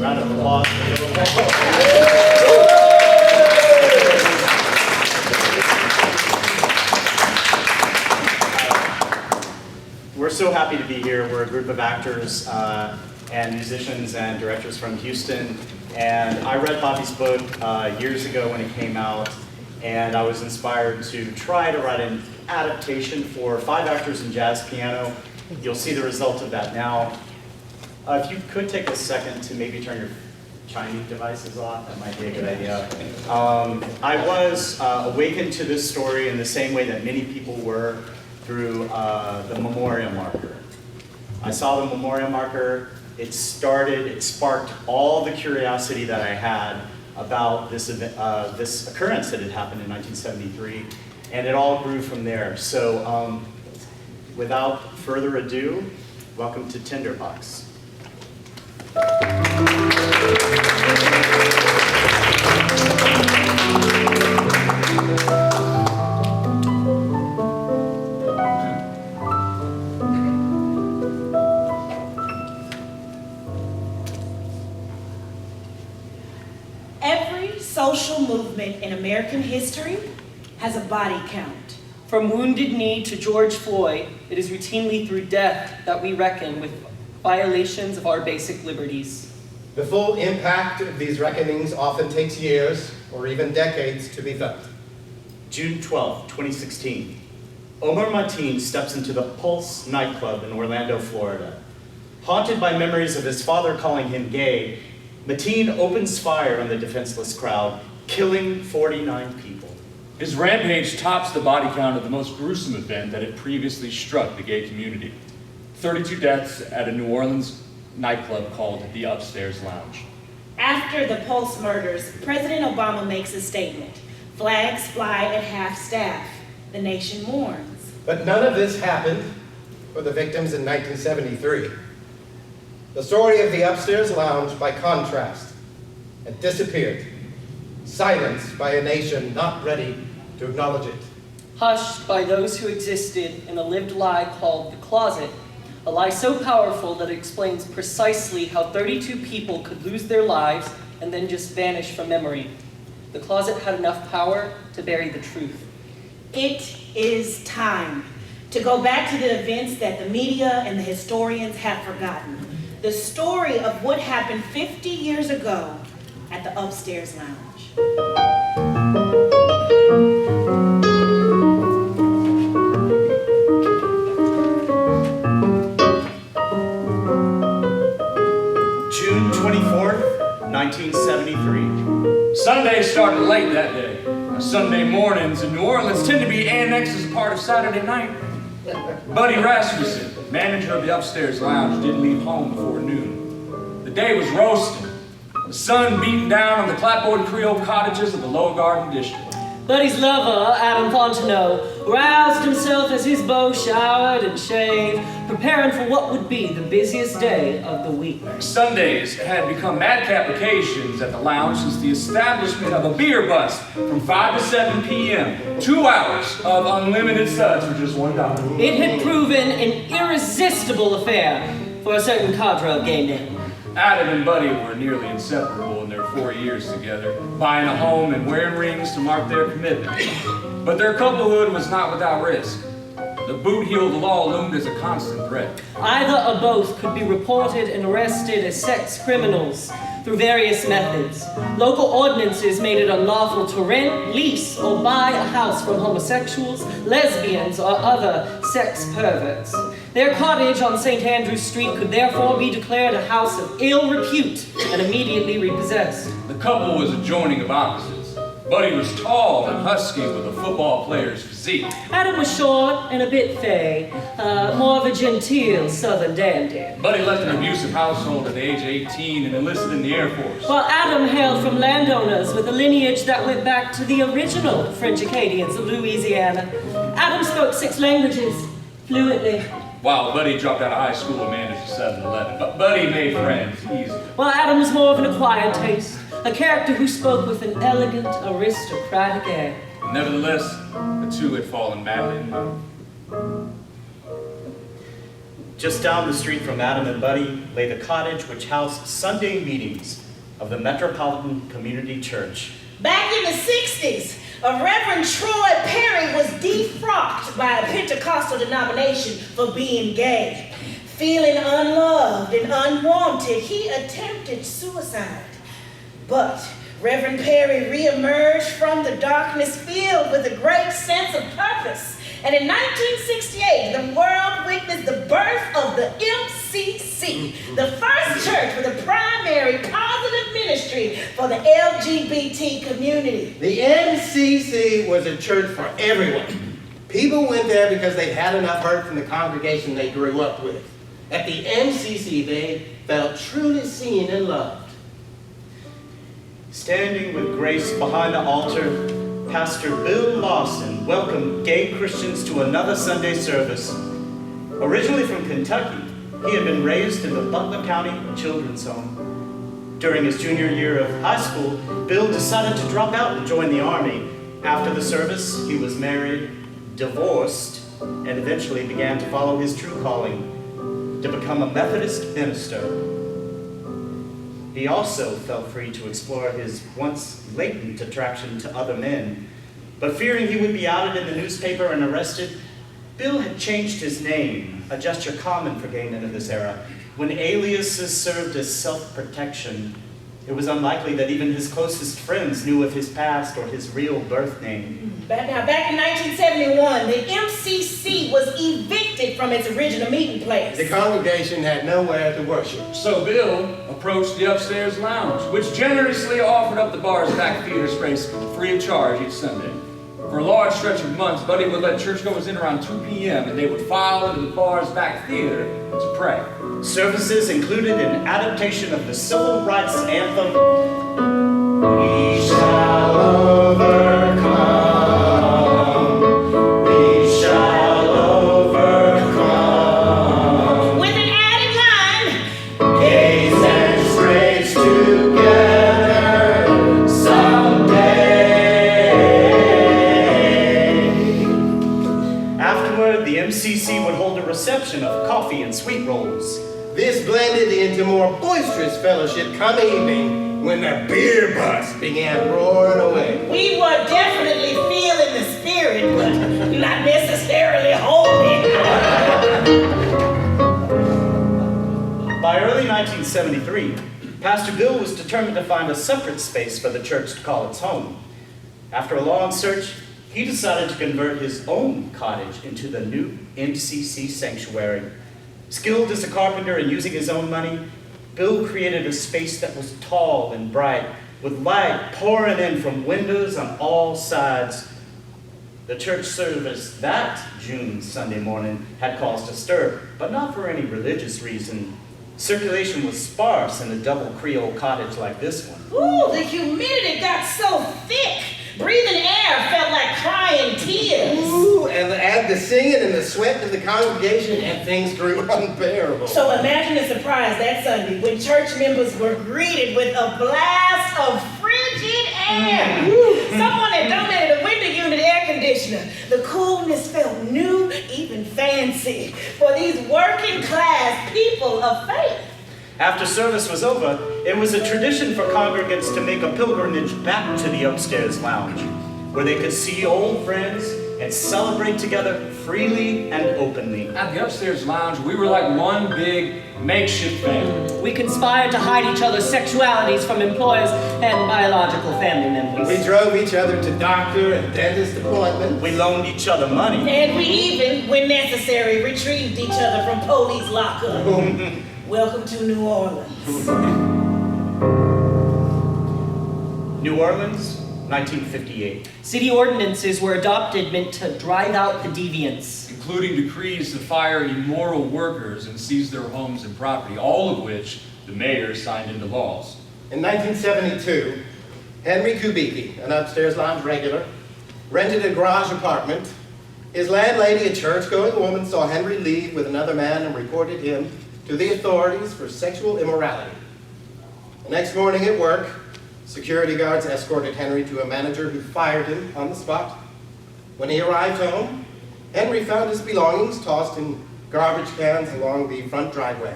Round of applause. We're so happy to be here. We're a group of actors and musicians and directors from Houston. And I read Bobby's book years ago when it came out, and I was inspired to try to write an adaptation for 5 actors and jazz piano. You'll see the result of that now. If you could take a second to maybe turn your chiming devices off, that might be a good idea. I was awakened to this story in the same way that many people were through the memoriam marker. I saw the memoriam marker. It sparked all the curiosity that I had about this event, this occurrence that had happened in 1973, and it all grew from there. So without further ado, welcome to Tinderbox. Every social movement in American history has a body count. From Wounded Knee to George Floyd, it is routinely through death that we reckon with violations of our basic liberties. The full impact of these reckonings often takes years or even decades to be felt. June 12, 2016. Omar Mateen steps into the Pulse nightclub in Orlando, Florida. Haunted by memories of his father calling him gay, Mateen opens fire on the defenseless crowd, killing 49 people. His rampage tops the body count of the most gruesome event that had previously struck the gay community. 32 deaths at a New Orleans nightclub called the Upstairs Lounge. After the Pulse murders, President Obama makes a statement. Flags fly at half-staff. The nation mourns. But none of this happened for the victims in 1973. The story of the Upstairs Lounge, by contrast, had disappeared, silenced by a nation not ready to acknowledge it. Hushed by those who existed in a lived lie called the closet, a lie so powerful that it explains precisely how 32 people could lose their lives and then just vanish from memory. The closet had enough power to bury the truth. It is time to go back to the events that the media and the historians have forgotten. The story of what happened 50 years ago at the Upstairs Lounge. June 24th, 1973. Sunday started late that day. Sunday mornings in New Orleans tend to be annexed as a part of Saturday night. Buddy Rasmussen, manager of the Upstairs Lounge, didn't leave home before noon. The day was roasting. The sun beating down on the clapboard and Creole cottages of the Lower Garden District. Buddy's lover, Adam Fontenot, roused himself as his beau showered and shaved, preparing for what would be the busiest day of the week. Sundays had become madcap occasions at the lounge since the establishment of a beer bust from 5 to 7 p.m. 2 hours of unlimited suds for just $1. It had proven an irresistible affair for a certain cadre of gay men. Adam and Buddy were nearly inseparable in their 4 years together, buying a home and wearing rings to mark their commitment. But their couplehood was not without risk. The boot-heeled law loomed as a constant threat. Either or both could be reported and arrested as sex criminals through various methods. Local ordinances made it unlawful to rent, lease, or buy a house from homosexuals, lesbians, or other sex perverts. Their cottage on St. Andrew Street could therefore be declared a house of ill repute and immediately repossessed. The couple was a joining of opposites. Buddy was tall and husky with a football player's physique. Adam was short and a bit fey, more of a genteel southern dandy. Buddy left an abusive household at the age of 18 and enlisted in the Air Force. While Adam hailed from landowners with a lineage that went back to the original French Acadians of Louisiana. Adam spoke 6 languages fluently. While Buddy dropped out of high school and managed a 7-Eleven. But Buddy made friends easy. While Adam was more of an acquired taste, a character who spoke with an elegant, aristocratic air. Nevertheless, the two had fallen madly in love. Just down the street from Adam and Buddy lay the cottage which housed Sunday meetings of the Metropolitan Community Church. Back in the 60s, a Reverend Troy Perry was defrocked by a Pentecostal denomination for being gay. Feeling unloved and unwanted, he attempted suicide. But Reverend Perry reemerged from the darkness filled with a great sense of purpose. And in 1968, the world witnessed the birth of the MCC, the first church with a primary positive ministry for the LGBT community. The MCC was a church for everyone. People went there because they had enough hurt from the congregation they grew up with. At the MCC, they felt truly seen and loved. Standing with grace behind the altar, Pastor Bill Lawson welcomed gay Christians to another Sunday service. Originally from Kentucky, he had been raised in the Butler County Children's Home. During his junior year of high school, Bill decided to drop out and join the Army. After the service, he was married, divorced, and eventually began to follow his true calling, to become a Methodist minister. He also felt free to explore his once latent attraction to other men. But fearing he would be outed in the newspaper and arrested, Bill had changed his name, a gesture common for gay men of this era. When aliases served as self-protection, it was unlikely that even his closest friends knew of his past or his real birth name. Back in 1971, the MCC was evicted from its original meeting place. The congregation had nowhere to worship. So Bill approached the upstairs lounge, which generously offered up the bar's back theater space free of charge each Sunday. For a large stretch of months, Buddy would let churchgoers in around 2 p.m. and they would file into the bar's back theater to pray. Services included an adaptation of the civil rights anthem, "We shall overcome, we shall overcome." With an added line, Gays and straights together someday. Afterward, the MCC would hold a reception of coffee and sweet rolls. This blended into more boisterous fellowship come evening when the beer bus began roaring away. we were definitely feeling the spirit, but not necessarily holding. By early 1973, Pastor Bill was determined to find a separate space for the church to call its home. After a long search, he decided to convert his own cottage into the new MCC sanctuary. Skilled as a carpenter and using his own money, Bill created a space that was tall and bright, with light pouring in from windows on all sides. The church service that June Sunday morning had caused a stir, but not for any religious reason. Circulation was sparse in a double Creole cottage like this one. Ooh, the humidity got so thick. Breathing air felt like crying tears. Ooh, and add the singing and the sweat of the congregation, and things grew unbearable. So imagine the surprise that Sunday when church members were greeted with a blast of frigid air. Someone had donated a window unit air conditioner. The coolness felt new, even fancy, for these working class people of faith. After service was over, it was a tradition for congregants to make a pilgrimage back to the upstairs lounge, where they could see old friends and celebrate together freely and openly. At the upstairs lounge, we were like one big makeshift family. We conspired to hide each other's sexualities from employers and biological family members. We drove each other to doctor and dentist appointments. We loaned each other money. And we even, when necessary, retrieved each other from police lockup. Welcome to New Orleans. New Orleans, 1958. City ordinances were adopted meant to drive out the deviants, Including decrees to fire immoral workers and seize their homes and property, all of which the mayor signed into laws. In 1972, Henry Kubicki, an upstairs lounge regular, rented a garage apartment. His landlady, a church-going woman, saw Henry leave with another man and reported him to the authorities for sexual immorality. The next morning at work, security guards escorted Henry to a manager who fired him on the spot. When he arrived home, Henry found his belongings tossed in garbage cans along the front driveway.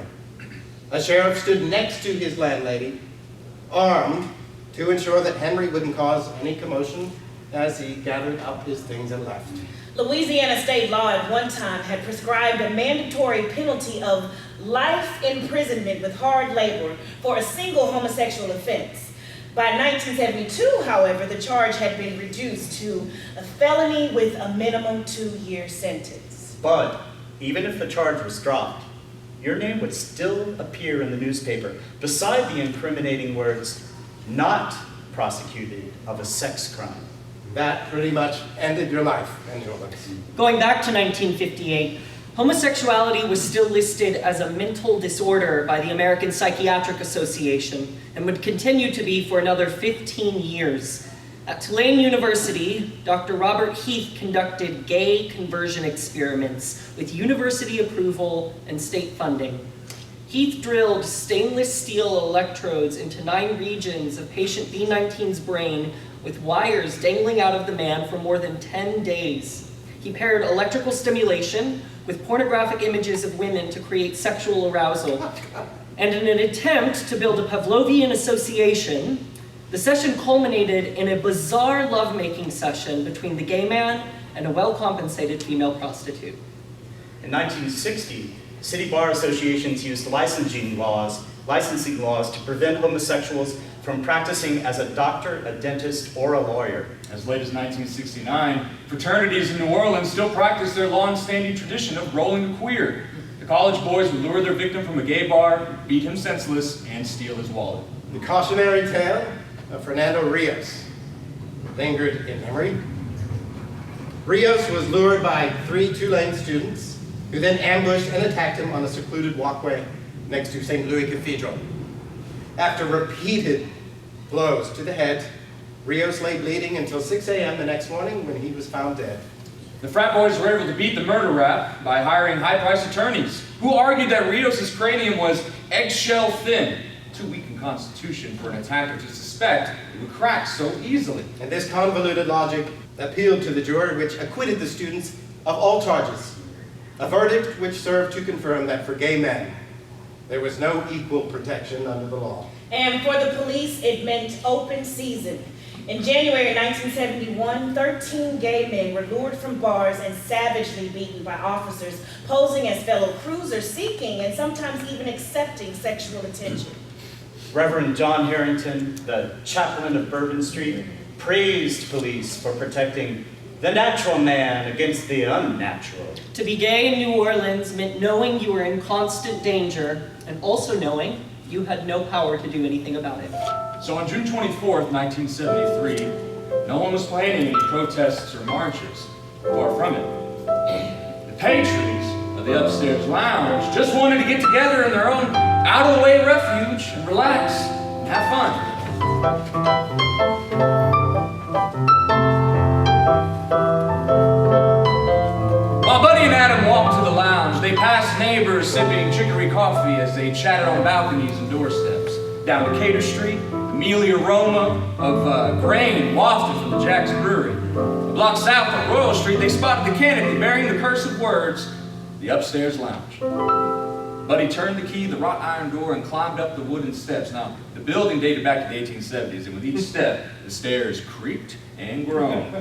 A sheriff stood next to his landlady, armed to ensure that Henry wouldn't cause any commotion as he gathered up his things and left. Louisiana state law at one time had prescribed a mandatory penalty of life imprisonment with hard labor for a single homosexual offense. By 1972, however, the charge had been reduced to a felony with a minimum 2-year sentence. But even if the charge was dropped, your name would still appear in the newspaper beside the incriminating words, "not prosecuted of a sex crime." That pretty much ended your life in New Orleans. Going back to 1958, homosexuality was still listed as a mental disorder by the American Psychiatric Association and would continue to be for another 15 years. At Tulane University, Dr. Robert Heath conducted gay conversion experiments with university approval and state funding. Heath drilled stainless steel electrodes into 9 regions of patient B19's brain with wires dangling out of the man for more than 10 days. He paired electrical stimulation with pornographic images of women to create sexual arousal. And in an attempt to build a Pavlovian association, the session culminated in a bizarre lovemaking session between the gay man and a well-compensated female prostitute. In 1960, city bar associations used licensing laws to prevent homosexuals from practicing as a doctor, a dentist, or a lawyer. As late as 1969, fraternities in New Orleans still practice their long-standing tradition of rolling a queer. The college boys would lure their victim from a gay bar, beat him senseless, and steal his wallet. The cautionary tale of Fernando Rios lingered in memory. Rios was lured by 3 Tulane students who then ambushed and attacked him on a secluded walkway next to St. Louis Cathedral. After repeated blows to the head, Rios lay bleeding until 6 a.m. the next morning when he was found dead. The frat boys were able to beat the murder rap by hiring high-priced attorneys who argued that Rios' cranium was eggshell thin, too weak in constitution for an attacker to suspect it would crack so easily. And this convoluted logic appealed to the jury, which acquitted the students of all charges, a verdict which served to confirm that for gay men, there was no equal protection under the law. And for the police, it meant open season. In January 1971, 13 gay men were lured from bars and savagely beaten by officers posing as fellow cruisers seeking and sometimes even accepting sexual attention. Reverend John Harrington, the chaplain of Bourbon Street, praised police for protecting the natural man against the unnatural. To be gay in New Orleans meant knowing you were in constant danger and also knowing you had no power to do anything about it. So on June 24th, 1973, no one was planning any protests or marches. Far from it. The patrons of the upstairs lounge just wanted to get together in their own out-of-the-way refuge and relax and have fun. While Buddy and Adam walked to the lounge, they passed neighbors sipping chicory coffee as they chatted on balconies and doorsteps. Down Decatur Street, the mealy aroma of grain wafted from the Jack's Brewery. A block south on Royal Street, they spotted the canopy bearing the cursive words, "The Upstairs Lounge." Buddy turned the key, the wrought iron door, and climbed up the wooden steps. Now, the building dated back to the 1870s, and with each step, the stairs creaked and groaned.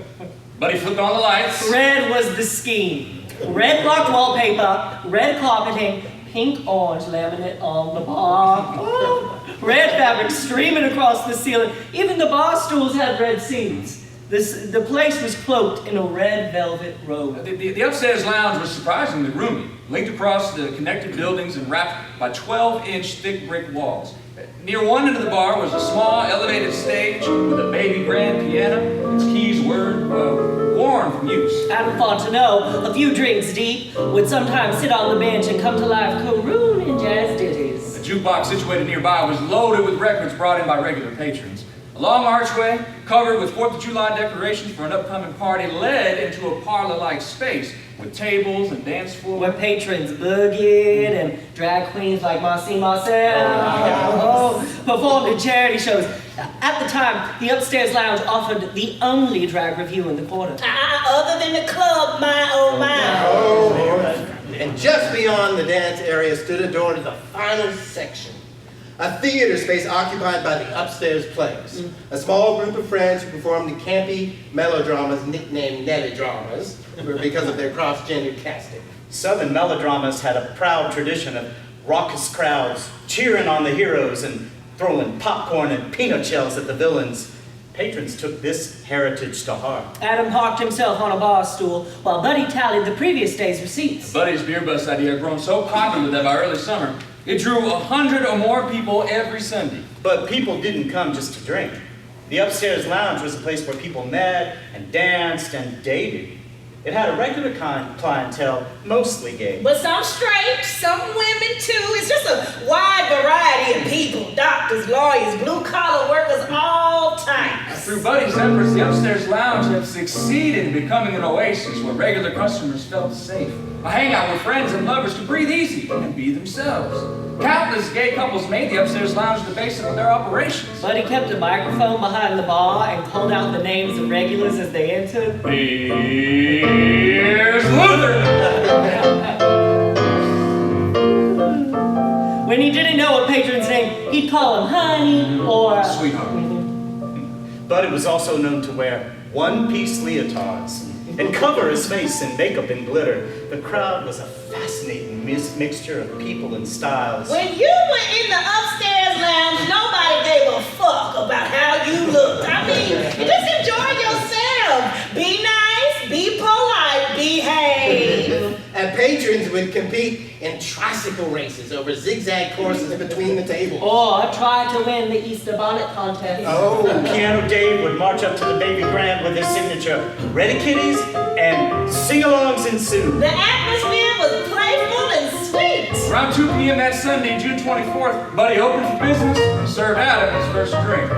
Buddy flipped on the lights. Red was the scheme. Red block wallpaper, red carpeting, pink orange laminate on the bar. Red fabric streaming across the ceiling. Even the bar stools had red seats. The place was cloaked in a red velvet robe. The upstairs lounge was surprisingly roomy, linked across the connected buildings and wrapped by 12-inch thick brick walls. Near one end of the bar was a small elevated stage with a baby grand piano. Its keys were worn from use. Adam Fontenot, a few drinks deep, would sometimes sit on the bench and come to life carooning jazz ditties. The jukebox situated nearby was loaded with records brought in by regular patrons. A long archway, covered with 4th of July decorations for an upcoming party, led into a parlor-like space with tables and dance floors. Where patrons boogied and drag queens like Marcy Marcel performed in charity shows. At the time, the upstairs lounge offered the only drag review in the quarter. Other than the club, my oh my. And just beyond the dance area stood a door to the final section, a theater space occupied by the upstairs players, a small group of friends who performed the campy melodramas nicknamed Nelly dramas because of their cross-gendered casting. Southern melodramas had a proud tradition of raucous crowds cheering on the heroes and throwing popcorn and peanut shells at the villains. Patrons took this heritage to heart. Adam parked himself on a bar stool while Buddy tallied the previous day's receipts. Buddy's beer bus idea had grown so popular that by early summer, it drew 100 or more people every Sunday. But people didn't come just to drink. The upstairs lounge was a place where people met and danced and dated. It had a regular clientele, mostly gay. But some straight, some women too. It's just a wide variety of people. Doctors, lawyers, blue-collar workers, all types. Through Buddy's efforts, the upstairs lounge have succeeded in becoming an oasis where regular customers felt safe. A hangout where friends and lovers could breathe easy and be themselves. Countless gay couples made the upstairs lounge the basis of their operations. Buddy kept a microphone behind the bar and called out the names of regulars as they entered. Here's Luther! When he didn't know a patron's name, he'd call him honey or Sweetheart. Buddy was also known to wear one-piece leotards and cover his face in makeup and glitter. The crowd was a fascinating mixture of people and styles. When you were in the upstairs lounge, nobody gave a fuck about how you looked. I mean, you just enjoy yourself. Be nice, be polite, behave. And patrons would compete in tricycle races over zigzag courses between the tables. or try to win the Easter bonnet contest. Oh, Piano Dave would march up to the baby grand with his signature "Ready, kiddies?" and sing-alongs ensued. The atmosphere was playful and sweet. Around 2 p.m. that Sunday, June 24th, Buddy opened for business and served Adam his first drink.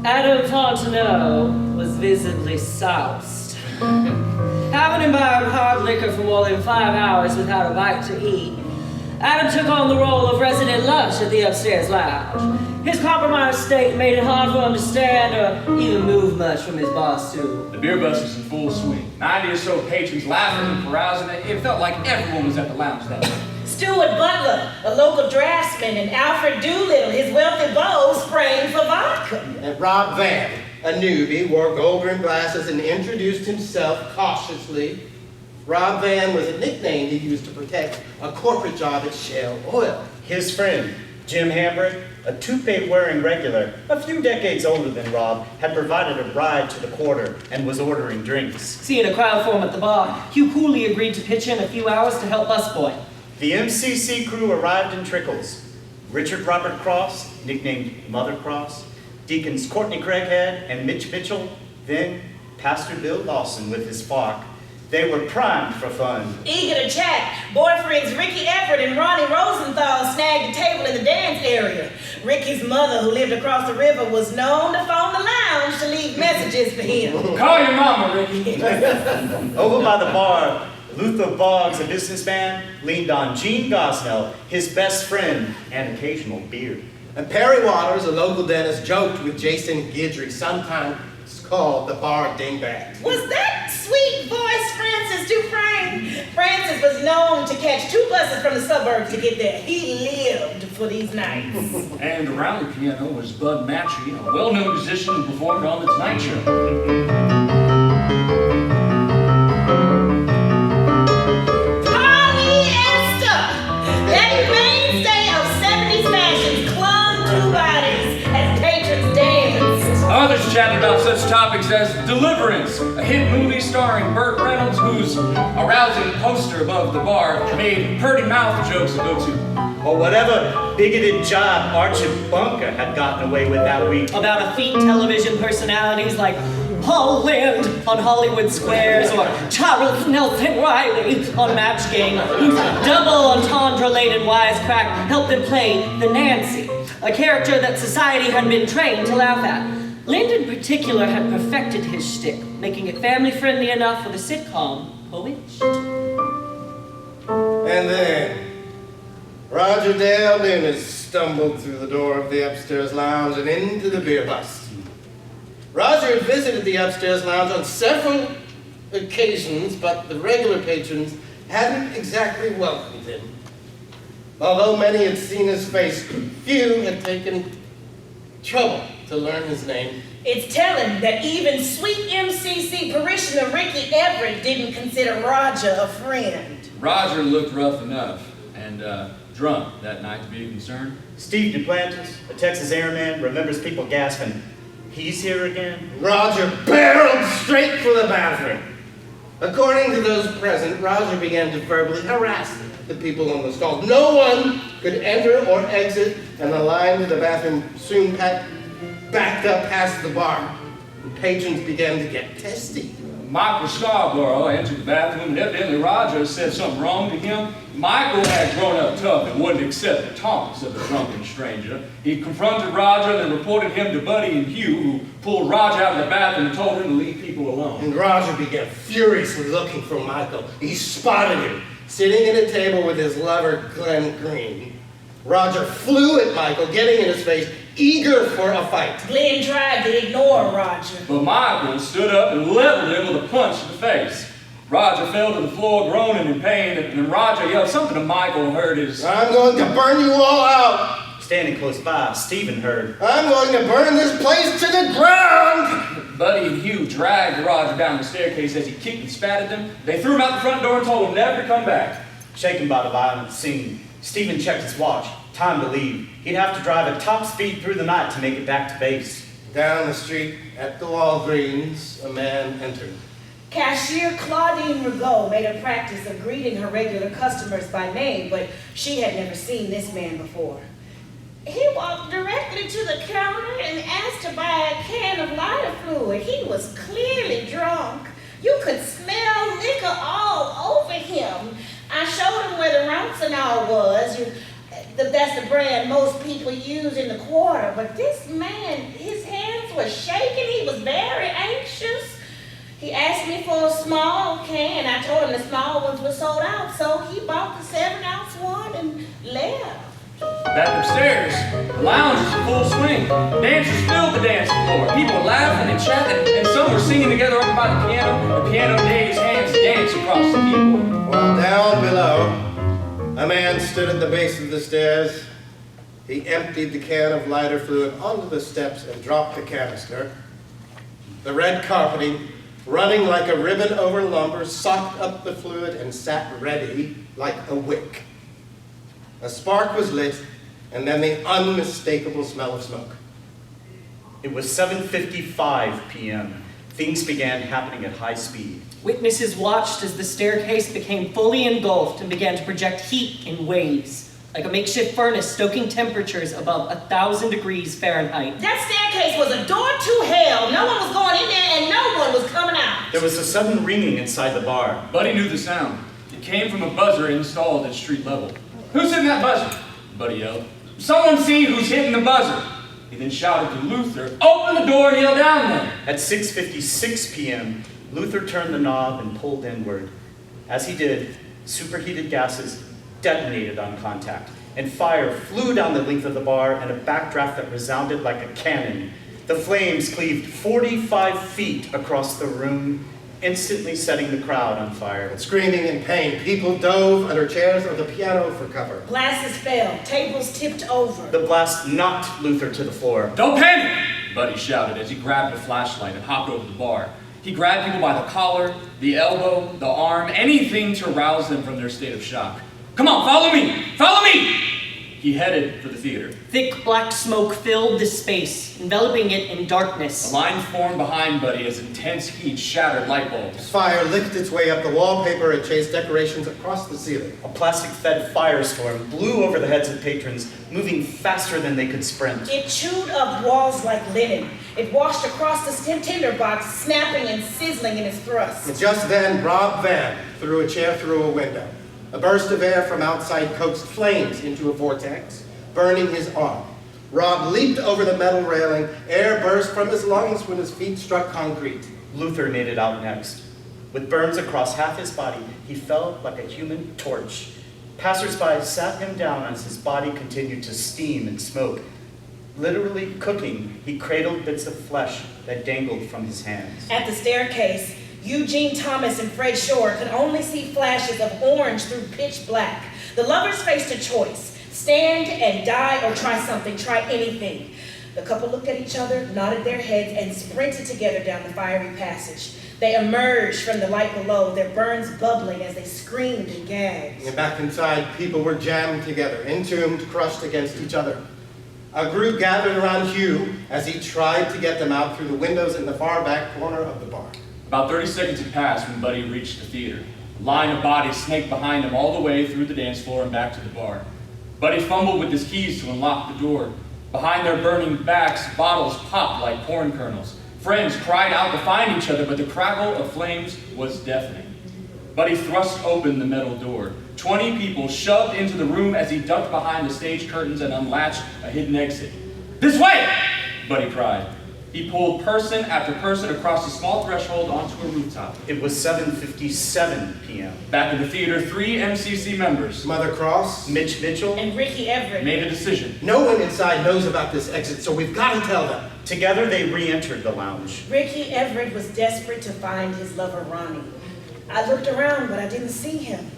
Adam Fontenot was visibly soused. Having imbibed hard liquor for more than 5 hours without a bite to eat, Adam took on the role of resident lush at the upstairs lounge. His compromised state made it hard for him to stand or even move much from his bar stool. The beer bus was in full swing. 90 or so patrons laughing and carousing. It felt like everyone was at the lounge that night. Stuart Butler, a local draftsman, and Alfred Doolittle, his wealthy beau, sprang for vodka. And Rob Van, a newbie, wore gold-rimmed glasses and introduced himself cautiously. Rob Van was a nickname he used to protect a corporate job at Shell Oil. His friend, Jim Hambrick, a toupee-wearing regular, a few decades older than Rob, had provided a ride to the quarter and was ordering drinks. Seeing a crowd form at the bar, Hugh coolly agreed to pitch in a few hours to help busboy. The MCC crew arrived in trickles. Richard Robert Cross, nicknamed Mother Cross, Deacons Courtney Craighead and Mitch Mitchell, then Pastor Bill Lawson with his flock. They were primed for fun. Eager to chat, boyfriends Ricky Everett and Ronnie Rosenthal snagged a table in the dance area. Ricky's mother, who lived across the river, was known to phone the lounge to leave messages for him. Call your mama, Ricky. Over by the bar, Luther Boggs, a businessman, leaned on Gene Gosnell, his best friend and occasional beard. And Perry Waters, a local dentist, joked with Jason Guidry, sometimes called the bar dingbat. Was that sweet voice Francis Dufresne? Francis was known to catch 2 buses from the suburbs to get there. He lived for these nights. And around the piano was Bud Matchy, a well-known musician who performed on The Tonight Show. Others chatted about such topics as Deliverance, a hit movie starring Burt Reynolds, whose arousing poster above the bar made purty mouth jokes a go-to. Or whatever bigoted job Archie Bunker had gotten away with that week. About effete television personalities like Paul Lynde on Hollywood Squares or Charles Nelson Riley on Match Game, whose double entendre-laden wisecrack helped them play the Nancy, a character that society had been trained to laugh at. Lynde in particular had perfected his shtick, making it family-friendly enough for the sitcom Bewitched. And then, Roger Dale Nunes stumbled through the door of the upstairs lounge and into the beer bust. Roger had visited the upstairs lounge on several occasions, but the regular patrons hadn't exactly welcomed him. Although many had seen his face, few had taken trouble to learn his name. It's telling that even sweet MCC parishioner Ricky Everett didn't consider Roger a friend. Roger looked rough enough and drunk that night to be concerned. Steve Duplantis, a Texas airman, remembers people gasping, "He's here again?" Roger barreled straight for the bathroom. According to those present, Roger began to verbally harass the people on the stalls. No one could enter or exit, and the line to the bathroom soon backed up past the bar. The patrons began to get testy. Michael Scarborough entered the bathroom, and evidently Roger said something wrong to him. Michael had grown up tough and wouldn't accept the taunts of a drunken stranger. He confronted Roger and then reported him to Buddy and Hugh, who pulled Roger out of the bathroom and told him to leave people alone. And Roger began furiously looking for Michael. He spotted him, sitting at a table with his lover, Glenn Green. Roger flew at Michael, getting in his face, eager for a fight. Glenn tried to ignore Roger. But Michael stood up and leveled him with a punch to the face. Roger fell to the floor, groaning in pain, and then Roger yelled something to Michael and heard his... I'm going to burn you all out. Standing close by, Stephen heard, I'm going to burn this place to the ground. Buddy and Hugh dragged Roger down the staircase as he kicked and spat at them. They threw him out the front door and told him never to come back. Shaken by the violent scene, Stephen checked his watch. Time to leave. He'd have to drive at top speed through the night to make it back to base. Down the street at the Walgreens, a man entered. Cashier Claudine Rigaud made a practice of greeting her regular customers by name, but she had never seen this man before. He walked directly to the counter and asked to buy a can of lighter fluid. He was clearly drunk. You could smell liquor all over him. I showed him where the Roncinol was. That's the brand most people use in the quarter. But this man, his hands were shaking. He was very anxious. He asked me for a small can. I told him the small ones were sold out. So he bought the 7-ounce one and left. Back upstairs, the lounge was in full swing. Dancers filled the dance floor. People were laughing and chatting, and some were singing together over by the piano. The piano made his hands dance across the keyboard. While down below, a man stood at the base of the stairs. He emptied the can of lighter fluid onto the steps and dropped the canister. The red carpeting, running like a ribbon over lumber, socked up the fluid and sat ready like a wick. A spark was lit, and then the unmistakable smell of smoke. It was 7:55 p.m. Things began happening at high speed. Witnesses watched as the staircase became fully engulfed and began to project heat in waves, like a makeshift furnace stoking temperatures above 1,000 degrees Fahrenheit. That staircase was a door to hell. No one was going in there and no one was coming out. There was a sudden ringing inside the bar. Buddy knew the sound. It came from a buzzer installed at street level. Who's hitting that buzzer? Buddy yelled. Someone see who's hitting the buzzer. He then shouted to Luther, open the door and yell down there. At 6:56 p.m., Luther turned the knob and pulled inward. As he did, superheated gases detonated on contact, and fire flew down the length of the bar and a backdraft that resounded like a cannon. The flames cleaved 45 feet across the room, instantly setting the crowd on fire. Screaming in pain, people dove under chairs or the piano for cover. Glasses fell, tables tipped over. The blast knocked Luther to the floor. Don't panic, Buddy shouted as he grabbed a flashlight and hopped over the bar. He grabbed people by the collar, the elbow, the arm, anything to rouse them from their state of shock. Come on, follow me! Follow me! He headed for the theater. Thick black smoke filled the space, enveloping it in darkness. A line formed behind Buddy as intense heat shattered light bulbs. Fire licked its way up the wallpaper and chased decorations across the ceiling. A plastic-fed firestorm blew over the heads of patrons, moving faster than they could sprint. It chewed up walls like linen. It washed across the tinderbox, snapping and sizzling in its thrust. And just then, Rob Van threw a chair through a window. A burst of air from outside coaxed flames into a vortex, burning his arm. Rob leaped over the metal railing. Air burst from his lungs when his feet struck concrete. Luther made it out next. With burns across half his body, he fell like a human torch. Passersby sat him down as his body continued to steam and smoke. Literally cooking, he cradled bits of flesh that dangled from his hands. At the staircase, Eugene Thomas and Fred Shore could only see flashes of orange through pitch black. The lovers faced a choice: stand and die or try something, try anything. The couple looked at each other, nodded their heads, and sprinted together down the fiery passage. They emerged from the light below, their burns bubbling as they screamed and gagged. And back inside, people were jammed together, entombed, crushed against each other. A group gathered around Hugh as he tried to get them out through the windows in the far back corner of the bar. About 30 seconds had passed when Buddy reached the theater. A line of bodies snaked behind him all the way through the dance floor and back to the bar. Buddy fumbled with his keys to unlock the door. Behind their burning backs, bottles popped like corn kernels. Friends cried out to find each other, but the crackle of flames was deafening. Buddy thrust open the metal door. 20 people shoved into the room as he ducked behind the stage curtains and unlatched a hidden exit. "This way!" Buddy cried. He pulled person after person across the small threshold onto a rooftop. It was 7:57 p.m. Back in the theater, 3 MCC members Mother Cross, Mitch Mitchell, And Ricky Everett. made a decision. no one inside knows about this exit, so we've got to tell them. together they re-entered the lounge. Ricky Everett was desperate to find his lover, Ronnie. I looked around, but I didn't see him.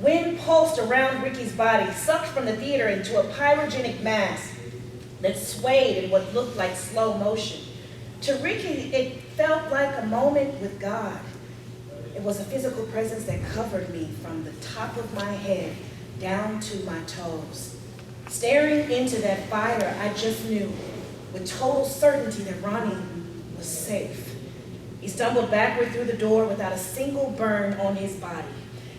Wind pulsed around Ricky's body, sucked from the theater into a pyrogenic mass that swayed in what looked like slow motion. To Ricky, it felt like a moment with God. It was a physical presence that covered me from the top of my head down to my toes. Staring into that fire, I just knew with total certainty that Ronnie was safe. He stumbled backward through the door without a single burn on his body.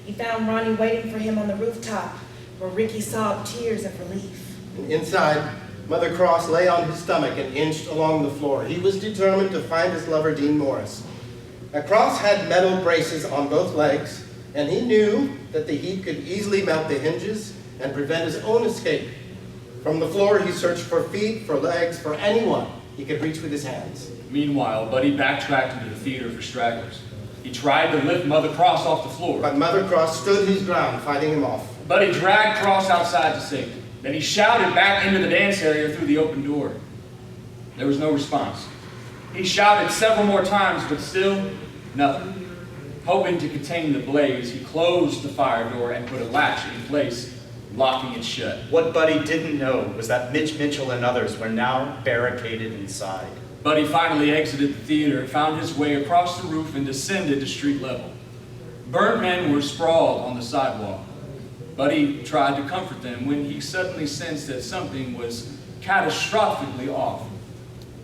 He found Ronnie waiting for him on the rooftop, where Ricky sobbed tears of relief. And inside, Mother Cross lay on his stomach and inched along the floor. He was determined to find his lover, Dean Morris. Cross had metal braces on both legs, and he knew that the heat could easily melt the hinges and prevent his own escape. From the floor, he searched for feet, for legs, for anyone he could reach with his hands. Meanwhile, Buddy backtracked into the theater for stragglers. He tried to lift Mother Cross off the floor. But Mother Cross stood his ground, fighting him off. Buddy dragged Cross outside to safety. Then he shouted back into the dance area through the open door. There was no response. He shouted several more times, but still nothing. Hoping to contain the blaze, he closed the fire door and put a latch in place, locking it shut. What Buddy didn't know was that Mitch Mitchell and others were now barricaded inside. Buddy finally exited the theater, found his way across the roof, and descended to street level. Burnt men were sprawled on the sidewalk. Buddy tried to comfort them when he suddenly sensed that something was catastrophically off.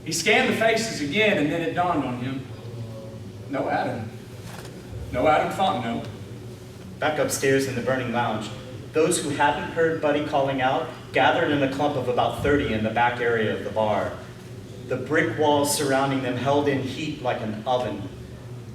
He scanned the faces again, and then it dawned on him. No Adam. No Adam Fontenot. Back upstairs in the burning lounge, those who hadn't heard Buddy calling out gathered in a clump of about 30 in the back area of the bar. The brick walls surrounding them held in heat like an oven.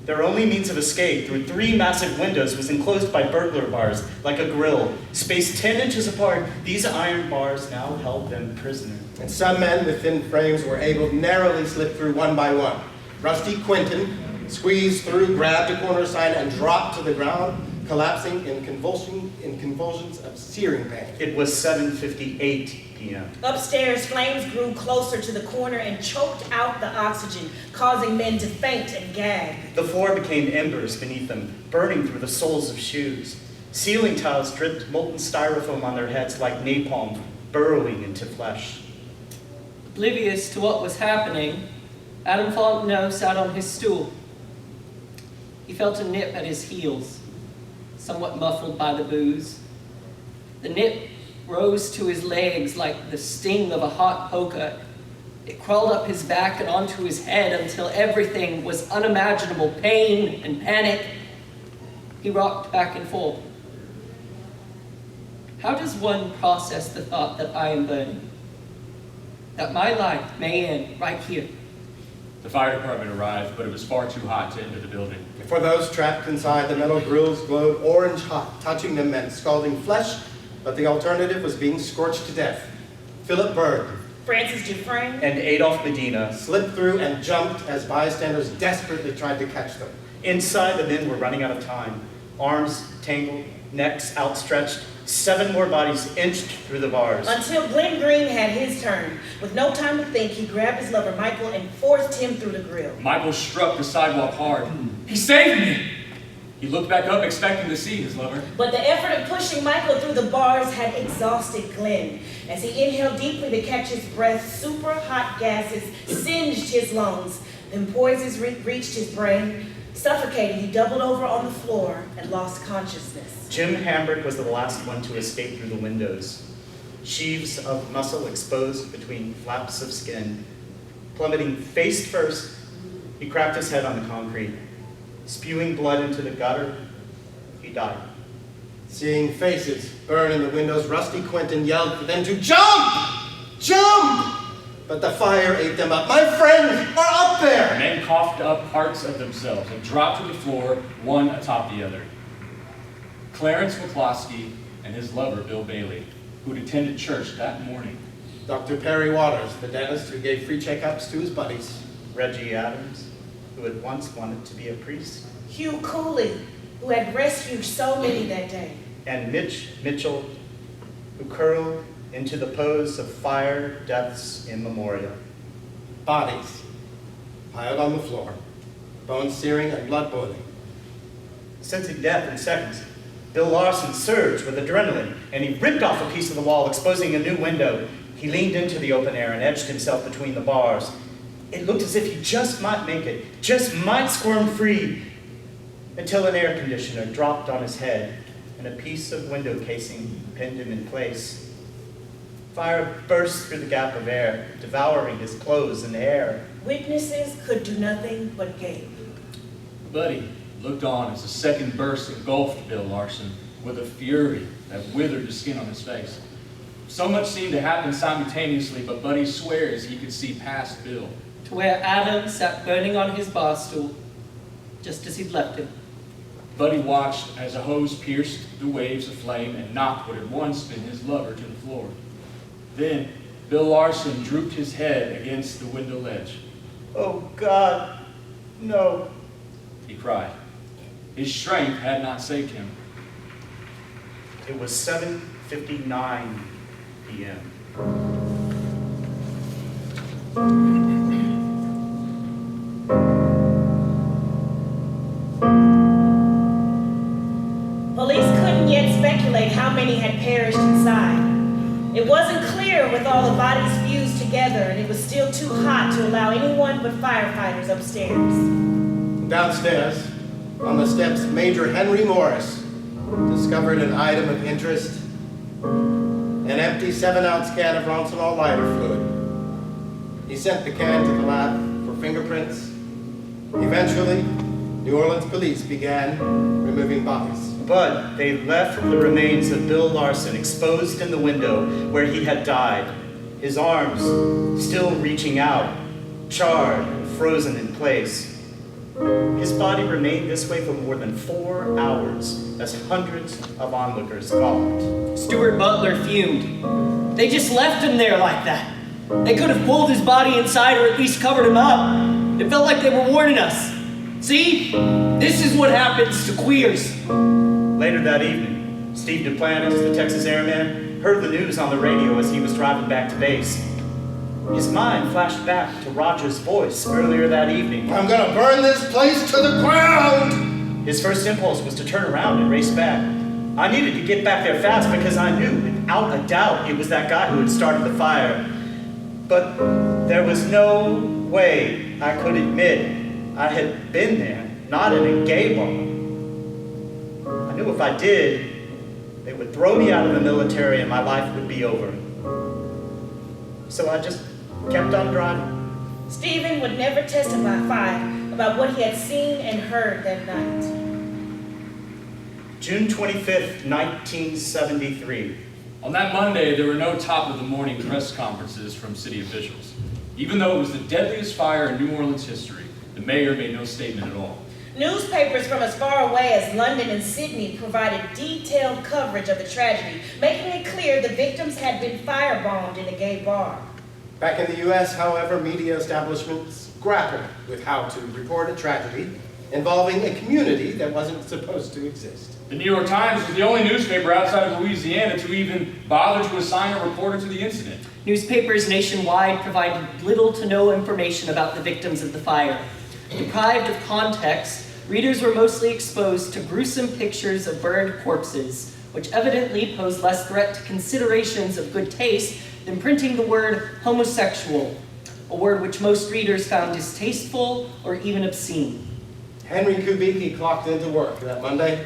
Their only means of escape through 3 massive windows was enclosed by burglar bars, like a grill. Spaced 10 inches apart, these iron bars now held them prisoner. And some men with thin frames were able to narrowly slip through one by one. Rusty Quinton squeezed through, grabbed a corner sign, and dropped to the ground, collapsing in convulsions of searing pain. It was 7:58 p.m. Upstairs, flames grew closer to the corner and choked out the oxygen, causing men to faint and gag. The floor became embers beneath them, burning through the soles of shoes. Ceiling tiles dripped molten styrofoam on their heads like napalm, burrowing into flesh. Oblivious to what was happening, Adam Fontenot sat on his stool. He felt a nip at his heels, somewhat muffled by the booze. The nip rose to his legs like the sting of a hot poker. It crawled up his back and onto his head until everything was unimaginable pain and panic. He rocked back and forth. How does one process the thought that I am burning? That my life may end right here? The fire department arrived, but it was far too hot to enter the building. For those trapped inside, the metal grills glowed orange hot. Touching them meant scalding flesh, but the alternative was being scorched to death. Phillip Bird Francis Dufresne And Adolf Medina. slipped through and jumped as bystanders desperately tried to catch them. Inside, the men were running out of time. Arms tangled, necks outstretched, 7 more bodies inched through the bars. Until Glenn Green had his turn. With no time to think, he grabbed his lover Michael and forced him through the grill. Michael struck the sidewalk hard. He saved me! He looked back up expecting to see his lover. But the effort of pushing Michael through the bars had exhausted Glenn. As he inhaled deeply to catch his breath, super hot gases singed his lungs. Then poisons reached his brain. Suffocating, he doubled over on the floor and lost consciousness. Jim Hambrick was the last one to escape through the windows. Sheaves of muscle exposed between flaps of skin. Plummeting face first, he cracked his head on the concrete. Spewing blood into the gutter, he died. Seeing faces burn in the windows, Rusty Quinton yelled for them to jump! Jump! But the fire ate them up. My friends are up The there! men coughed up parts of themselves and dropped to the floor, one atop the other. Clarence McCloskey and his lover, Bill Bailey, who'd attended church that morning. Dr. Perry Waters, the dentist who gave free checkups to his buddies. Reggie Adams, who had once wanted to be a priest. Hugh Cooley, who had rescued so many that day. And Mitch Mitchell, who curled into the pose of fire deaths in memoriam. Bodies piled on the floor, bones searing and blood boiling. Sensing death in seconds, Bill Larson surged with adrenaline, and he ripped off a piece of the wall, exposing a new window. He leaned into the open air and edged himself between the bars. It looked as if he just might make it, just might squirm free, until an air conditioner dropped on his head, and a piece of window casing pinned him in place. Fire burst through the gap of air, devouring his clothes and hair. Witnesses could do nothing but gape. Buddy looked on as the second burst engulfed Bill Larson with a fury that withered the skin on his face. So much seemed to happen simultaneously, but Buddy swears he could see past Bill. To where Adam sat burning on his bar stool, just as he'd left him. Buddy watched as a hose pierced the waves of flame and knocked what had once been his lover to the floor. Then, Bill Larson drooped his head against the window ledge. Oh God, no. He cried. His strength had not saved him. It was 7:59 p.m. Police couldn't yet speculate how many had perished inside. It wasn't clear with all the bodies fused together, and it was still too hot to allow anyone but firefighters upstairs. Downstairs, on the steps, Major Henry Morris discovered an item of interest, an empty 7-ounce can of Roncinol lighter fluid. He sent the can to the lab for fingerprints. Eventually, New Orleans police began removing bodies. But they left the remains of Bill Larson exposed in the window where he had died, his arms still reaching out, charred and frozen in place. His body remained this way for more than 4 hours as hundreds of onlookers gawped. Stuart Butler fumed. They just left him there like that. They could have pulled his body inside or at least covered him up. It felt like they were warning us. See? This is what happens to queers. Later that evening, Steve Duplantis, the Texas Airman, heard the news on the radio as he was driving back to base. His mind flashed back to Roger's voice earlier that evening. I'm gonna burn this place to the ground! His first impulse was to turn around and race back. I needed to get back there fast because I knew, without a doubt, it was that guy who had started the fire. But there was no way I could admit I had been there, not in a gay bar. I knew if I did, they would throw me out of the military and my life would be over. So I just kept on driving. Stephen would never testify about what he had seen and heard that night. June 25th, 1973. On that Monday, there were no top-of-the-morning press conferences from city officials. Even though it was the deadliest fire in New Orleans history, the mayor made no statement at all. Newspapers from as far away as London and Sydney provided detailed coverage of the tragedy, making it clear the victims had been firebombed in a gay bar. Back in the U.S., however, media establishments grappled with how to report a tragedy involving a community that wasn't supposed to exist. The New York Times was the only newspaper outside of Louisiana to even bother to assign a reporter to the incident. Newspapers nationwide provided little to no information about the victims of the fire. Deprived of context, readers were mostly exposed to gruesome pictures of burned corpses, which evidently posed less threat to considerations of good taste than printing the word homosexual, a word which most readers found distasteful or even obscene. Henry Kubicki clocked into work that Monday.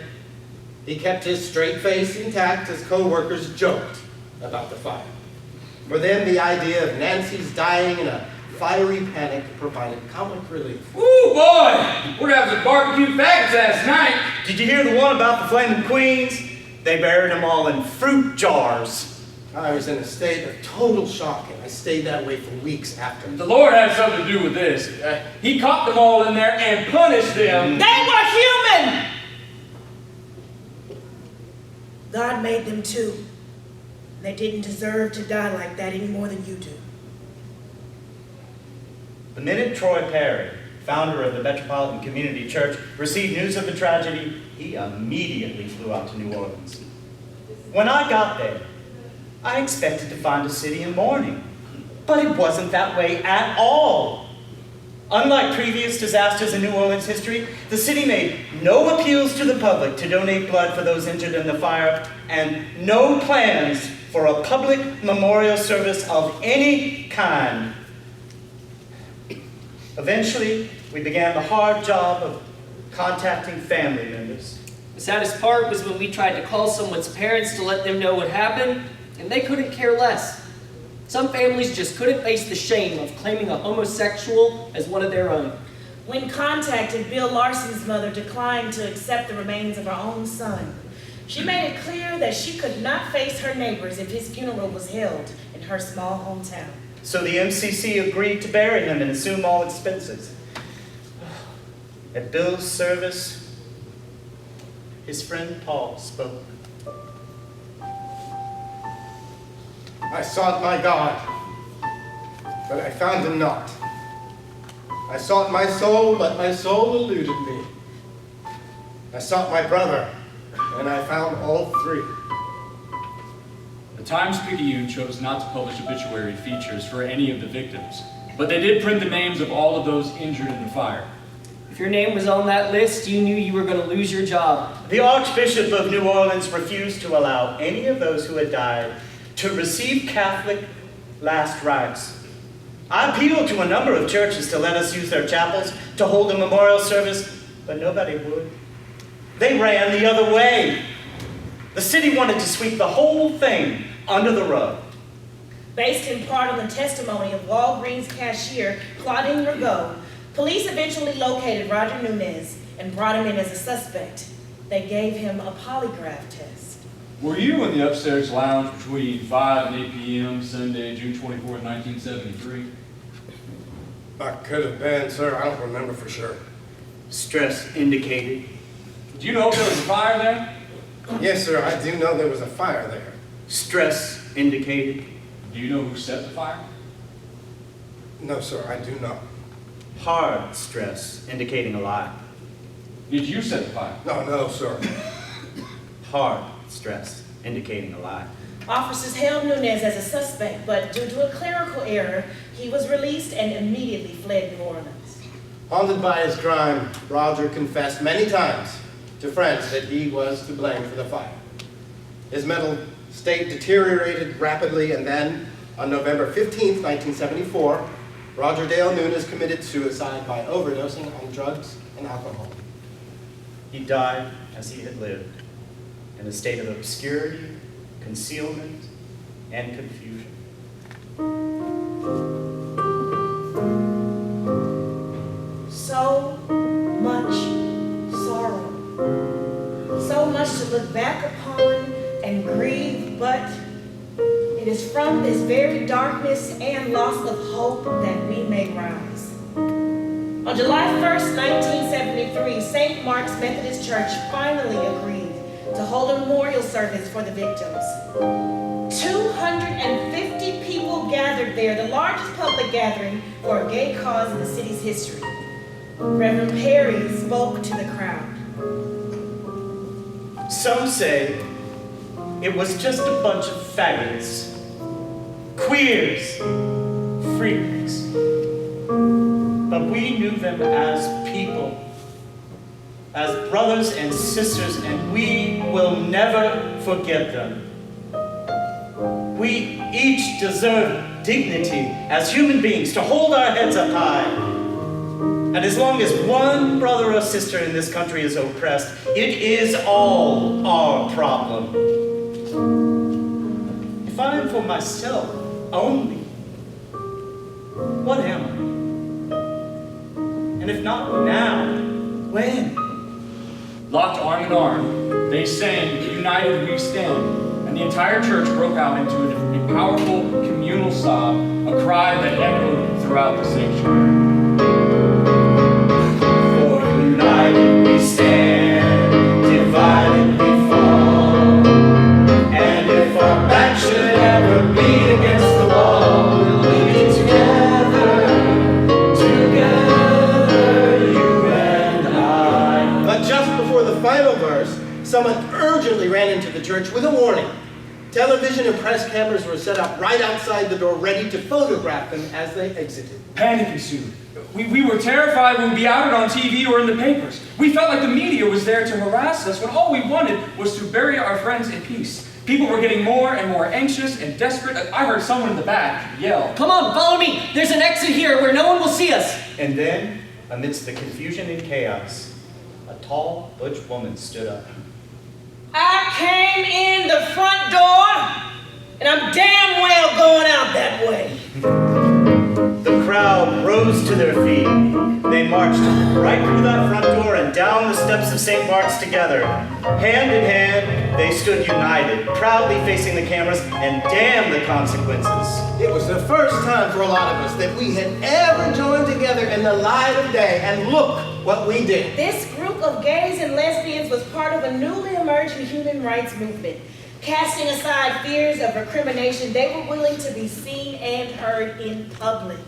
He kept his straight face intact as co-workers joked about the fire. For them, the idea of Nancy's dying in a fiery panic provided comic relief. Ooh, boy! We're gonna have some barbecue faggots last night. Did you hear the one about the Flaming Queens? They buried them all in fruit jars. I was in a state of total shock, and I stayed that way for weeks after. The Lord had something to do with this. He caught them all in there and punished them. They were human! God made them too. They didn't deserve to die like that any more than you do. The minute Troy Perry, founder of the Metropolitan Community Church, received news of the tragedy, he immediately flew out to New Orleans. When I got there, I expected to find a city in mourning, but it wasn't that way at all. Unlike previous disasters in New Orleans history, the city made no appeals to the public to donate blood for those injured in the fire, and no plans for a public memorial service of any kind. Eventually, we began the hard job of contacting family members. The saddest part was when we tried to call someone's parents to let them know what happened, and they couldn't care less. Some families just couldn't face the shame of claiming a homosexual as one of their own. When contacted, Bill Larson's mother declined to accept the remains of her own son. She made it clear that she could not face her neighbors if his funeral was held in her small hometown. So the MCC agreed to bury him and assume all expenses. At Bill's service, his friend Paul spoke. I sought my God, but I found him not. I sought my soul, but my soul eluded me. I sought my brother, and I found all three. The Times-Picayune chose not to publish obituary features for any of the victims, but they did print the names of all of those injured in the fire. If your name was on that list, you knew you were going to lose your job. The Archbishop of New Orleans refused to allow any of those who had died to receive Catholic last rites. I appealed to a number of churches to let us use their chapels to hold a memorial service, but nobody would. They ran the other way. The city wanted to sweep the whole thing under the rug. Based in part on the testimony of Walgreens cashier Claudine Rigaud, police eventually located Roger Nunez and brought him in as a suspect. They gave him a polygraph test. Were you in the upstairs lounge between 5 and 8 p.m. Sunday, June 24, 1973? I could have been, sir. I don't remember for sure. Stress indicated. Do you know if there was a fire there? Yes, sir, I do know there was a fire there. Stress indicated. Do you know who set the fire? No, sir, I do not. Hard stress indicating a lie. Did you set the fire? No, sir. Hard stress indicating a lie. Officers held Nunez as a suspect, but due to a clerical error, he was released and immediately fled New Orleans. Haunted by his crime, Roger confessed many times to friends that he was to blame for the fire. His mental state deteriorated rapidly, and then, on November 15th, 1974, Roger Dale Nunez committed suicide by overdosing on drugs and alcohol. He died as he had lived, in a state of obscurity, concealment, and confusion. So much sorrow. So much to look back upon and grieve, but it is from this very darkness and loss of hope that we may rise. On July 1st, 1973, St. Mark's Methodist Church finally agreed to hold a memorial service for the victims. 250 people gathered there, the largest public gathering for a gay cause in the city's history. Reverend Perry spoke to the crowd. Some say it was just a bunch of faggots, queers, freaks. But we knew them as people, as brothers and sisters, and we will never forget them. We each deserve dignity as human beings, to hold our heads up high. And as long as one brother or sister in this country is oppressed, it is all our problem. If I am for myself only, what am I? And if not now, when? Locked arm in arm, they sang, "United we stand," and the entire church broke out into a powerful communal sob, a cry that echoed throughout the sanctuary. For united we stand, divided we fall, and if our backs should ever beat against the wall, we'll lead it together, you and I. But just before the final verse, someone urgently ran into the church with a warning. Television and press cameras were set up right outside the door, ready to photograph them as they exited. Panic ensued. We were terrified we would be outed on TV or in the papers. We felt like the media was there to harass us when all we wanted was to bury our friends in peace. People were getting more and more anxious and desperate. I heard someone in the back yell, Come on, follow me. There's an exit here where no one will see us. And then, amidst the confusion and chaos, a tall, butch woman stood up. I came in the front door, and I'm damn well going out that way. The crowd rose to their feet. They marched right through that front door and down the steps of St. Mark's together. Hand in hand, they stood united, proudly facing the cameras, and damn the consequences. It was the first time for a lot of us that we had ever joined together in the light of day, and look what we did. This group of gays and lesbians was part of a newly emerging human rights movement. Casting aside fears of recrimination, they were willing to be seen and heard in public.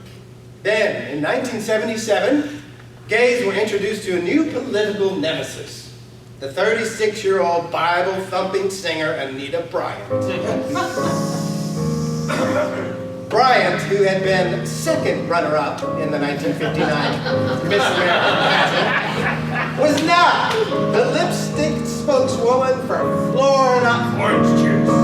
Then, in 1977, gays were introduced to a new political nemesis, the 36-year-old Bible-thumping singer Anita Bryant. Bryant, who had been second runner-up in the 1959 Miss America pageant, was now the lipstick spokeswoman for Florida orange juice.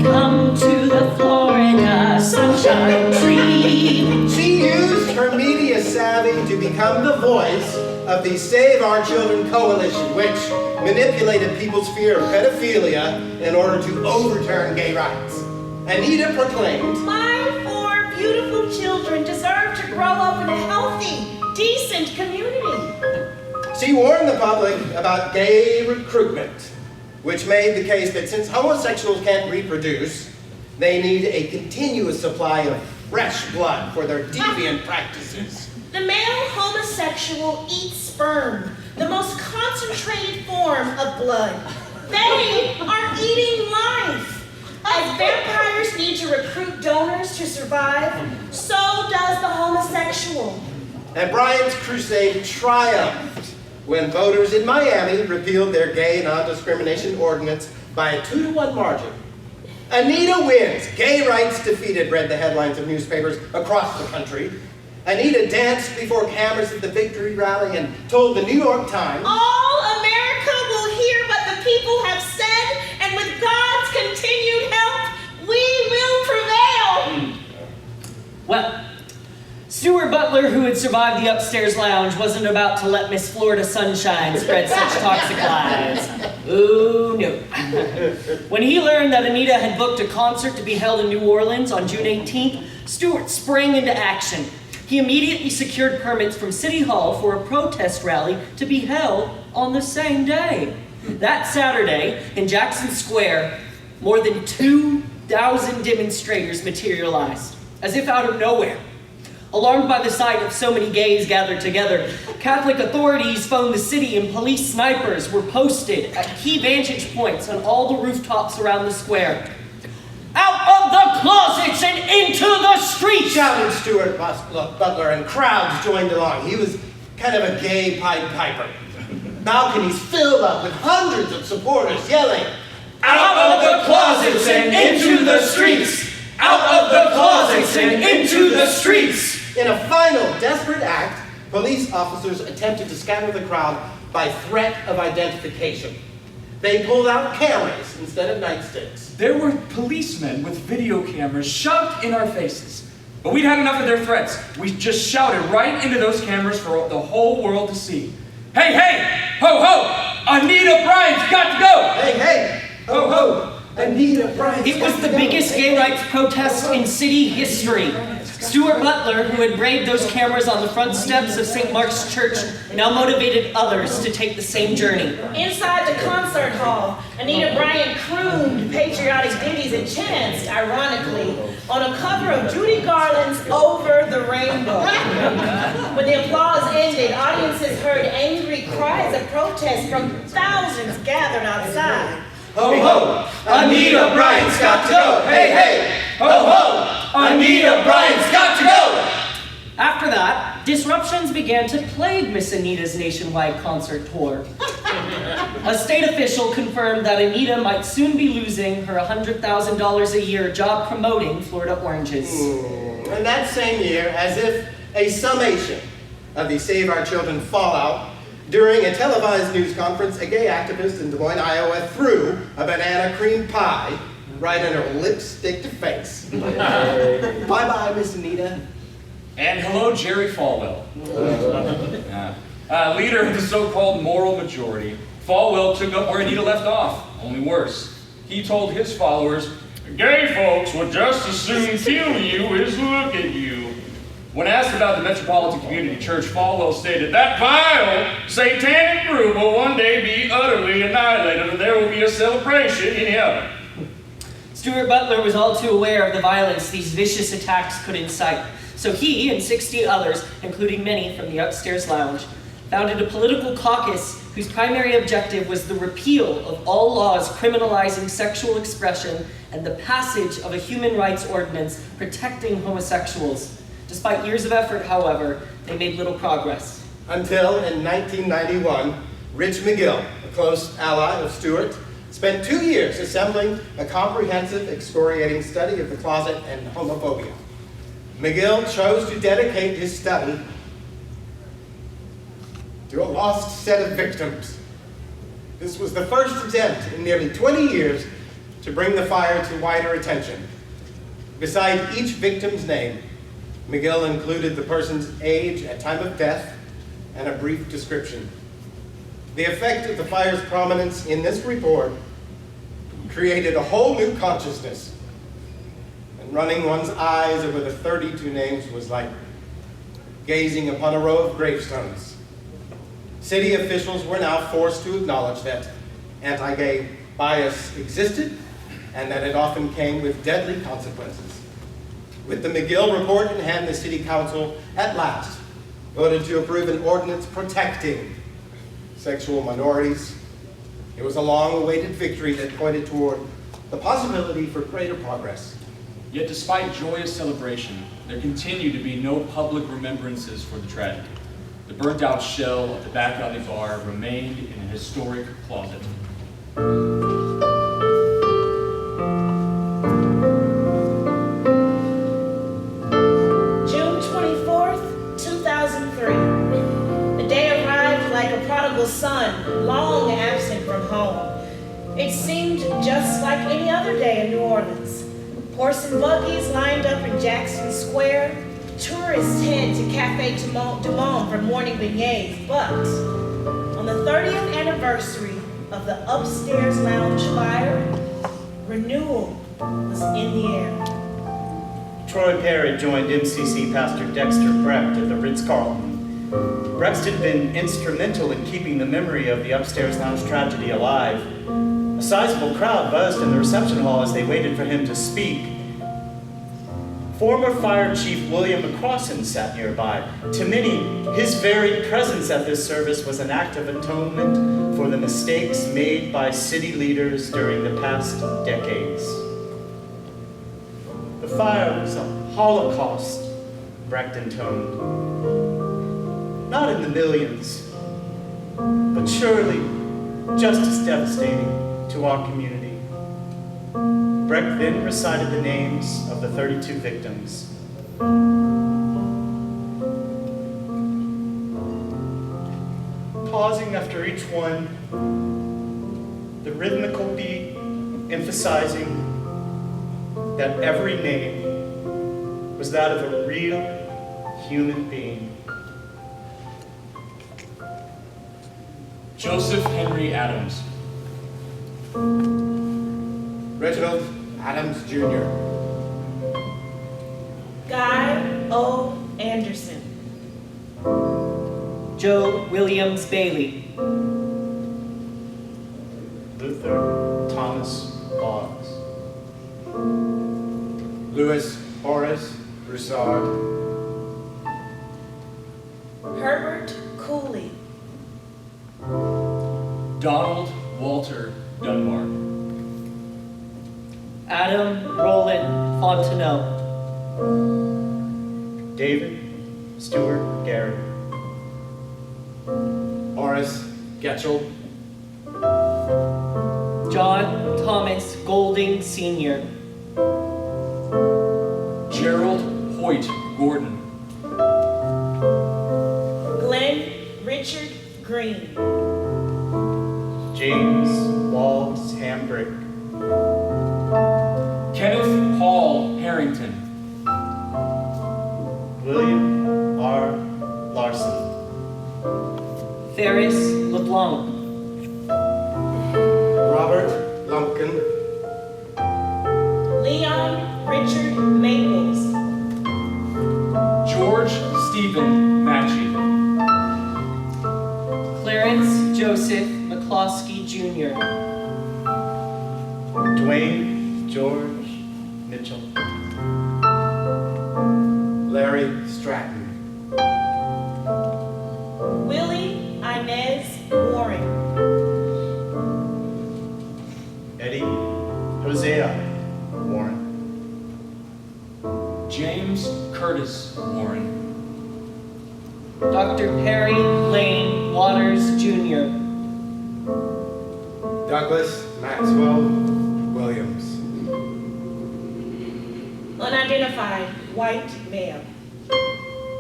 Come to the Florida sunshine tree. She used her media savvy to become the voice of the Save Our Children Coalition, which manipulated people's fear of pedophilia in order to overturn gay rights. Anita proclaimed, My 4 beautiful children deserve to grow up in a healthy, decent community. she warned the public about gay recruitment, which made the case that since homosexuals can't reproduce, they need a continuous supply of fresh blood for their deviant practices. The male homosexual eats sperm, the most concentrated form of blood. They are eating life. As vampires need to recruit donors to survive, so does the homosexual. And Bryant's crusade triumphed when voters in Miami repealed their gay non-discrimination ordinance by a 2-to-1 margin. Anita wins. Gay rights defeated, read the headlines of newspapers across the country. Anita danced before cameras at the victory rally and told the New York Times, All America will hear what the people have said, and with God's continued help, we will prevail. Well, Stuart Butler, who had survived the upstairs lounge, wasn't about to let Miss Florida Sunshine spread such toxic lies. Ooh, no. When he learned that Anita had booked a concert to be held in New Orleans on June 18th, Stuart sprang into action. He immediately secured permits from City Hall for a protest rally to be held on the same day. That Saturday, in Jackson Square, more than 2,000 demonstrators materialized, as if out of nowhere. Alarmed by the sight of so many gays gathered together, Catholic authorities phoned the city and police snipers were posted at key vantage points on all the rooftops around the square. Out of the the closets and into the streets! Shouted Stuart Butler, and crowds joined along. He was kind of a gay Pied Piper. Balconies filled up with hundreds of supporters yelling, Out of the closets and into the streets! Out of the closets and into the streets! In a final desperate act, police officers attempted to scatter the crowd by threat of identification. They pulled out cameras instead of nightsticks. There were policemen with video cameras shoved in our faces. But we'd had enough of their threats. We just shouted right into those cameras for the whole world to see. Hey, hey! Ho, ho! Anita Bryant's got to go! Hey, hey! Ho, ho! Anita Bryant. It was the biggest gay rights protest in city history. Stuart Butler, who had braved those cameras on the front steps of St. Mark's Church, now motivated others to take the same journey. Inside the concert hall, Anita Bryant crooned patriotic ditties and chants, ironically, on a cover of Judy Garland's Over the Rainbow. When the applause ended, audiences heard angry cries of protest from thousands gathered outside. Ho, ho! Anita Bryant's got to go! Hey, hey! Ho, ho! Anita Bryant's got to go! After that, disruptions began to plague Miss Anita's nationwide concert tour. A state official confirmed that Anita might soon be losing her $100,000 a year job promoting Florida oranges. And that same year, as if a summation of the Save Our Children fallout, during a televised news conference, a gay activist in Des Moines, Iowa, threw a banana cream pie right in her lipstick face. Bye-bye, Miss Anita. And hello, Jerry Falwell. Leader of the so-called moral majority, Falwell took up where Anita left off, only worse. He told his followers, gay folks would just as soon kill you as look at you. When asked about the Metropolitan Community Church, Falwell stated, that vile, satanic group will one day be utterly annihilated and there will be a celebration in heaven. Stuart Butler was all too aware of the violence these vicious attacks could incite, so he and 60 others, including many from the upstairs lounge, founded a political caucus whose primary objective was the repeal of all laws criminalizing sexual expression and the passage of a human rights ordinance protecting homosexuals. Despite years of effort, however, they made little progress. Until in 1991, Rich McGill, a close ally of Stuart, spent 2 years assembling a comprehensive excoriating study of the closet and homophobia. McGill chose to dedicate his study to a lost set of victims. This was the first attempt in nearly 20 years to bring the fire to wider attention. Beside each victim's name, McGill included the person's age at time of death and a brief description. The effect of the fire's prominence in this report created a whole new consciousness, and running one's eyes over the 32 names was like gazing upon a row of gravestones. City officials were now forced to acknowledge that anti-gay bias existed and that it often came with deadly consequences. With the McGill report in hand, the City Council at last voted to approve an ordinance protecting sexual minorities. It was a long-awaited victory that pointed toward the possibility for greater progress. Yet despite joyous celebration, there continued to be no public remembrances for the tragedy. The burnt-out shell of the back alley bar remained in a historic closet. June 24th, 2003. The day arrived like a prodigal son, long absent from home. It seemed just like any other day in New Orleans. Horse and buggies lined up in Jackson Square. Tourists head to Cafe du Monde for morning beignets, but on the 30th anniversary of the upstairs lounge fire, renewal was in the air. Troy Perry joined MCC Pastor Dexter Brecht at the Ritz-Carlton. Brecht had been instrumental in keeping the memory of the upstairs lounge tragedy alive. A sizable crowd buzzed in the reception hall as they waited for him to speak. Former Fire Chief William McCrossan sat nearby. To many, his very presence at this service was an act of atonement for the mistakes made by city leaders during the past decades. fire was a holocaust, Brecht intoned. Not in the millions, but surely just as devastating to our community. Brecht then recited the names of the 32 victims. Pausing after each one, the rhythmical beat emphasizing that every name was that of a real human being. Joseph Henry Adams. Reginald Adams Jr. Guy O. Anderson. Joe Williams Bailey. Luther Thomas Boggs. Louis Horace Broussard. Herbert Cooley. Donald Walter Dunbar. Adam Roland Fontenot. David Stewart Garrett. Horace Getchell. John Thomas Golding Sr. Gerald Hoyt Gordon. Glenn Richard Green. James Walls Hambrick. Kenneth Paul Harrington. William R. Larson. Ferris LeBlanc. Robert Lumpkin. Leon Richard Maples. George Stephen Matchey. Clarence Joseph McCloskey Jr. Dwayne George Mitchell. Larry Stratton. Willie Inez Warren. Eddie Hosea Warren. James Curtis Warren. Dr. Perry Lane Waters Jr. Douglas Maxwell Williams. Unidentified white male.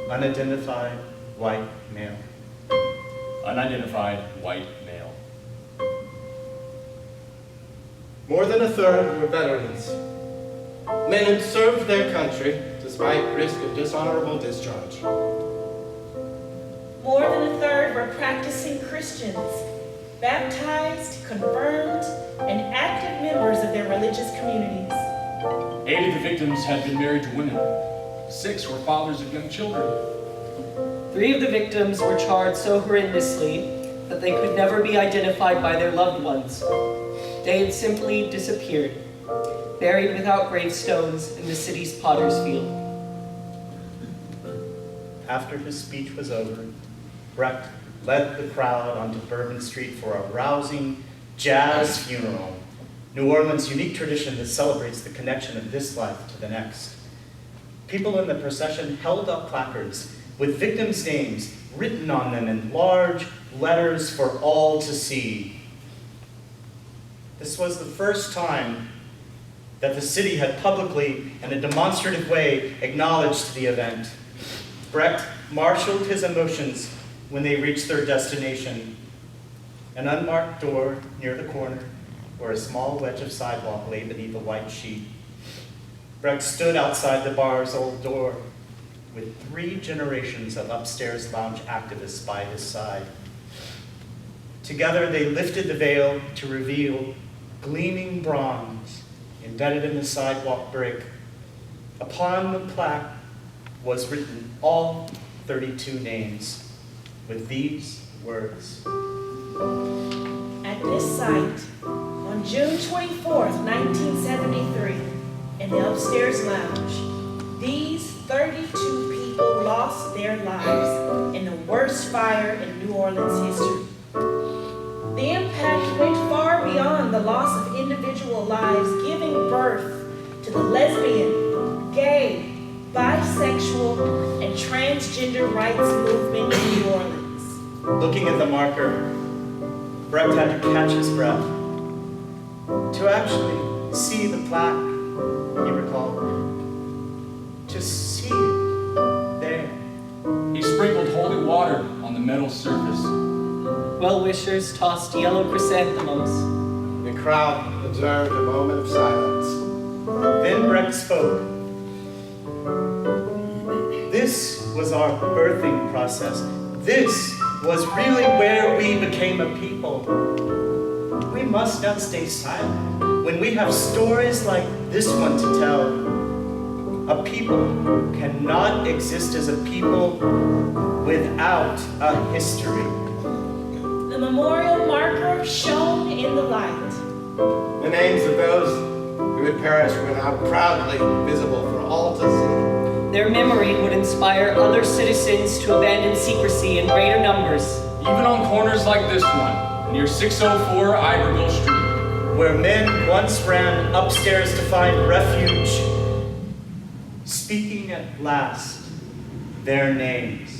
Unidentified white male. Unidentified white male. More than a third were veterans. Men who'd served their country despite risk of dishonorable discharge. More than a third were practicing Christians, baptized, confirmed, and active members of their religious communities. 8 of the victims had been married to women. 6 were fathers of young children. 3 of the victims were charred so horrendously that they could never be identified by their loved ones. They had simply disappeared, buried without gravestones in the city's potter's field. After his speech was over, Brecht led the crowd onto Bourbon Street for a rousing jazz funeral, New Orleans' unique tradition that celebrates the connection of this life to the next. People in the procession held up placards with victims' names written on them in large letters for all to see. This was the first time that the city had publicly, in a demonstrative way, acknowledged the event. Brecht marshaled his emotions when they reached their destination. An unmarked door near the corner, where a small wedge of sidewalk lay beneath a white sheet. Brecht stood outside the bar's old door with 3 generations of upstairs lounge activists by his side. Together, they lifted the veil to reveal gleaming bronze embedded in the sidewalk brick. Upon the plaque was written all 32 names with these words. At this site, on June 24th, 1973, in the upstairs lounge, these 32 people lost their lives in the worst fire in New Orleans history. The impact went far beyond the loss of individual lives, giving birth to the lesbian, gay, bisexual, and transgender rights movement in New Orleans. Looking at the marker, Brett had to catch his breath to actually see the plaque, he recalled. To see it there. He sprinkled holy water on the metal surface. Well-wishers tossed yellow chrysanthemums. The crowd observed a moment of silence. Then Brett spoke. This was our birthing process. This was really where we became a people. We must not stay silent when we have stories like this one to tell. A people cannot exist as a people without a history. The memorial marker shone in the light. The names of those who had perished were now proudly visible for all to see. Their memory would inspire other citizens to abandon secrecy in greater numbers. Even on corners like this one, near 604 Iberville Street. Where men once ran upstairs to find refuge, speaking at last their names.